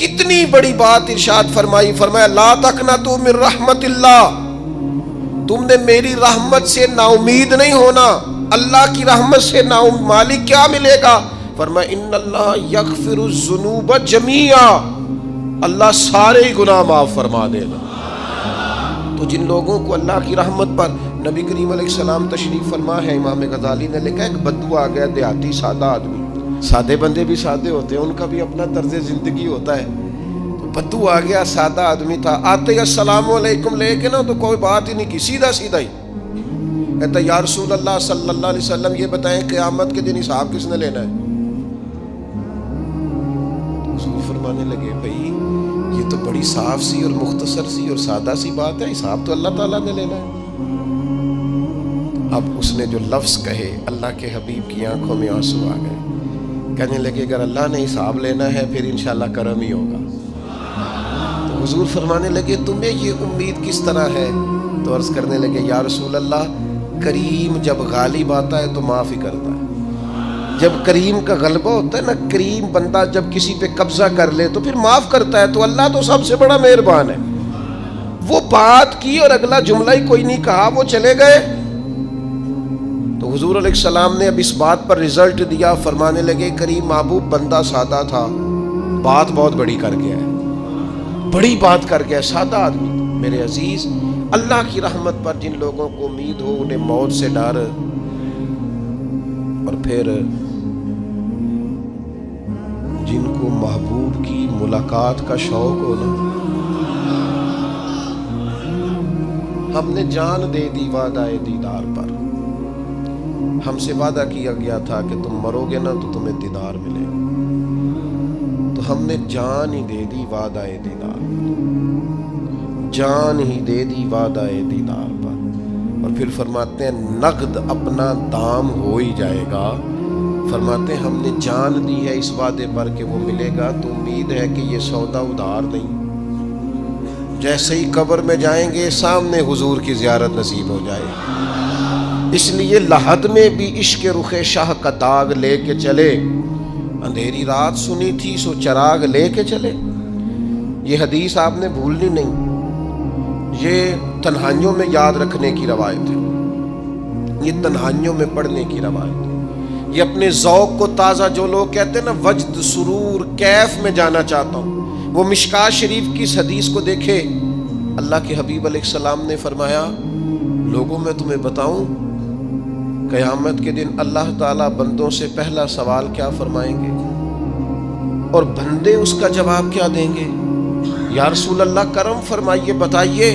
کتنی بڑی بات ارشاد فرمائی، فرمایا لا تقنطوا من رحمت اللہ، تم نے میری رحمت سے نا امید نہیں ہونا۔ اللہ کی رحمت سے نا مالک کیا ملے گا؟ فرمایا ان اللہ یغفر الذنوب جمیعا، اللہ سارے گناہ معاف فرما دے گا۔ تو جن لوگوں کو اللہ کی رحمت پر نبی کریم علیہ السلام تشریف فرما ہے، امام غزالی نے لکھا ایک بدو آ گیا، دیہاتی سادہ آدمی، سادے بندے بھی سادے ہوتے ہیں، ان کا بھی اپنا طرز زندگی ہوتا ہے۔ تو بدو آ گیا، سادہ آدمی تھا، آتے ہی السلام علیکم لے کے نا تو کوئی بات ہی نہیں کی، سیدھا سیدھا ہی کہتا یا رسول اللہ صلی اللہ علیہ وسلم یہ بتائیں قیامت کے دن حساب کس نے لینا ہے؟ حضور فرمانے لگے بھائی یہ تو بڑی صاف سی اور مختصر سی اور سادہ سی بات ہے، حساب تو اللہ تعالیٰ نے لینا ہے۔ اب اس نے جو لفظ کہے اللہ کے حبیب کی آنکھوں میں آنسو آ گئے، کہنے لگے اگر اللہ نے حساب لینا ہے پھر انشاءاللہ کرم ہی ہوگا۔ تو حضور فرمانے لگے تمہیں یہ امید کس طرح ہے؟ تو عرض کرنے لگے یا رسول اللہ کریم جب غالب آتا ہے تو معاف ہی کرتا ہے۔ جب کریم کا غلبہ ہوتا ہے نا، کریم بندہ جب کسی پہ قبضہ کر لے تو پھر معاف کرتا ہے، تو اللہ تو سب سے بڑا مہربان ہے۔ وہ بات کی اور اگلا جملہ ہی کوئی نہیں کہا، وہ چلے گئے۔ تو حضور علیہ السلام نے اب اس بات پر رزلٹ دیا، فرمانے لگے کریم محبوب بندہ سادہ تھا، بات بہت بڑی کر گیا ہے، بڑی بات کر گیا، سادہ آدمی۔ میرے عزیز، اللہ کی رحمت پر جن لوگوں کو امید ہو، انہیں موت سے ڈر اور پھر جن کو محبوب کی ملاقات کا شوق ہو نا، ہم نے جان دے دی وعدہ دیدار پر، ہم سے وعدہ کیا گیا تھا کہ تم مرو گے نا تو تمہیں دیدار ملے گا، تو ہم نے جان ہی دے دی وعدہ دیدار پر، جان ہی دے دی وعدہ دیدار پر۔ اور پھر فرماتے ہیں نقد اپنا دام ہو ہی جائے گا، فرماتے ہیں ہم نے جان دی ہے اس وعدے پر کہ وہ ملے گا، تو امید ہے کہ یہ سودا ادھار نہیں۔ جیسے ہی قبر میں جائیں گے سامنے حضور کی زیارت نصیب ہو جائے گی۔ اس لیے لحد میں بھی عشق رخ شاہ کا داغ لے کے چلے، اندھیری رات سنی تھی سو چراغ لے کے چلے۔ یہ حدیث آپ نے بھولنی نہیں، یہ تنہائیوں میں یاد رکھنے کی روایت ہے، یہ تنہائیوں میں پڑھنے کی روایت ہے۔ یہ اپنے ذوق کو تازہ، جو لوگ کہتے ہیں نا وجد سرور کیف میں جانا چاہتا ہوں، وہ مشکات شریف کی اس حدیث کو دیکھے۔ اللہ کے حبیب علیہ السلام نے فرمایا لوگوں میں تمہیں بتاؤں قیامت کے دن اللہ تعالیٰ بندوں سے پہلا سوال کیا فرمائیں گے اور بندے اس کا جواب کیا دیں گے؟ یا رسول اللہ کرم فرمائیے، بتائیے۔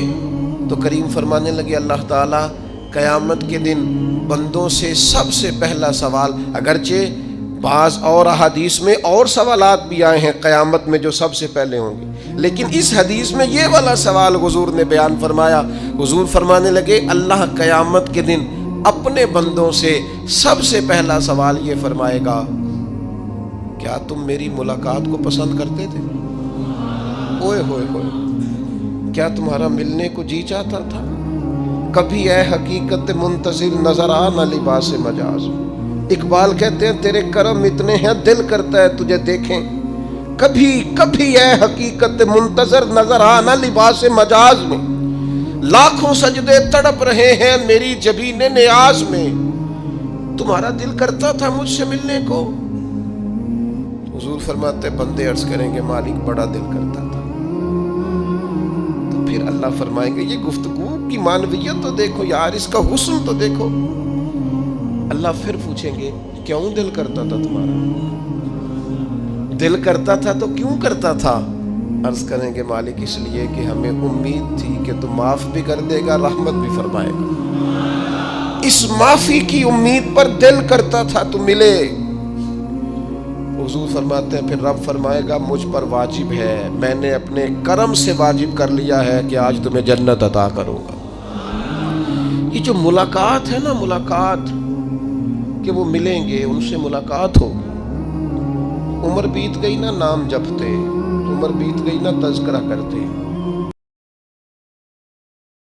تو کریم فرمانے لگے اللہ تعالیٰ قیامت کے دن بندوں سے سب سے پہلا سوال، اگرچہ بعض اور احادیث میں اور سوالات بھی آئے ہیں قیامت میں جو سب سے پہلے ہوں گے، لیکن اس حدیث میں یہ والا سوال حضور نے بیان فرمایا۔ حضور فرمانے لگے اللہ قیامت کے دن اپنے بندوں سے سب سے پہلا سوال یہ فرمائے گا کیا تم میری ملاقات کو پسند کرتے تھے؟ اوئے ہوئے ہوئے، کیا تمہارا ملنے کو جی چاہتا تھا؟ کبھی اے حقیقت منتظر نظر آ نہ لباس مجاز۔ اقبال کہتے ہیں تیرے کرم اتنے ہیں دل کرتا ہے تجھے دیکھیں، کبھی کبھی اے حقیقت منتظر نظر آ نہ لباس مجاز میں، لاکھوں سجدے تڑپ رہے ہیں میری جبین نیاز میں، تمہارا دل کرتا تھا مجھ سے ملنے کو؟ حضور فرماتے بندے عرض کریں گے مالک بڑا دل کرتا تھا۔ تو پھر اللہ فرمائیں گے یہ گفتگو کی معنویت تو دیکھو یار، اس کا حسن تو دیکھو۔ اللہ پھر پوچھیں گے کیوں دل کرتا تھا تمہارا؟ دل کرتا تھا تو کیوں کرتا تھا؟ عرض کریں گے مالک اس لیے کہ ہمیں امید تھی کہ تو معاف بھی کر دے گا، رحمت بھی فرمائے گا، اس معافی کی امید پر دل کرتا تھا تو ملے۔ حضور فرماتے ہیں پھر رب فرمائے گا مجھ پر واجب ہے، میں نے اپنے کرم سے واجب کر لیا ہے کہ آج تمہیں جنت عطا کروں گا۔ یہ جو ملاقات ہے نا، ملاقات کہ وہ ملیں گے، ان سے ملاقات ہو۔ عمر بیت گئی نا نام جپتے، عمر بیت گئی نا تذکرہ کرتے،